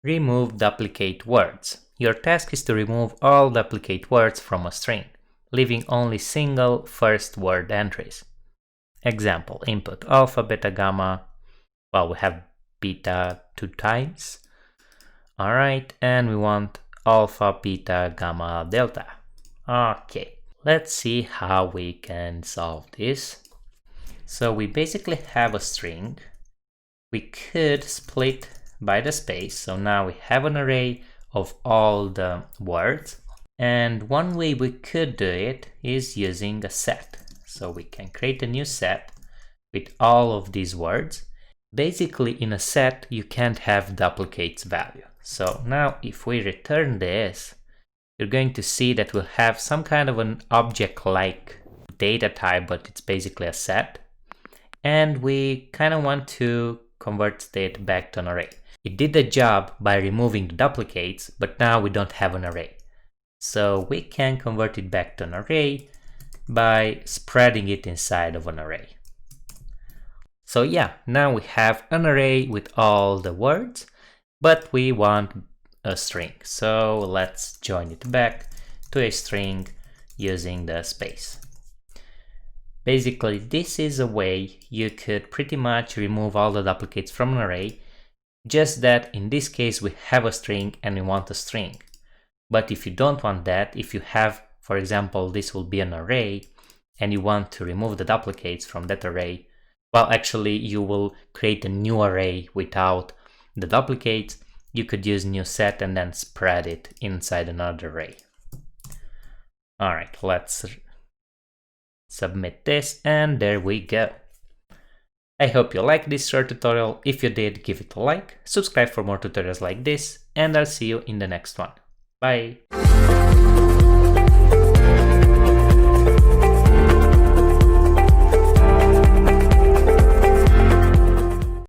Remove duplicate words. Your task is to remove all duplicate words from a string, leaving only single first word entries. Example, input alpha, beta, gamma. Well, we have beta 2 times. Alright, and we want alpha, beta, gamma, delta. Okay, let's see how we can solve this. So we basically have a string. We could split by the space. So now we have an array of all the words. And one way we could do it is using a set. So we can create a new set with all of these words. Basically, in a set, you can't have duplicates value. So now if we return this, you're going to see that we'll have some kind of an object-like data type, but it's basically a set. And we kind of want to convert state back to an array. It did the job by removing the duplicates, but now we don't have an array. So we can convert it back to an array by spreading it inside of an array. So yeah, now we have an array with all the words, but we want a string. So let's join it back to a string using the space. Basically, this is a way you could pretty much remove all the duplicates from an array, just that in this case we have a string and we want a string. But if you don't want that, if you have, for example, this will be an array and you want to remove the duplicates from that array, well, actually you will create a new array without the duplicates. You could use new set and then spread it inside another array. All right, let's submit this, and there we go. I hope you liked this short tutorial. If you did, give it a like, subscribe for more tutorials like this, and I'll see you in the next one. Bye!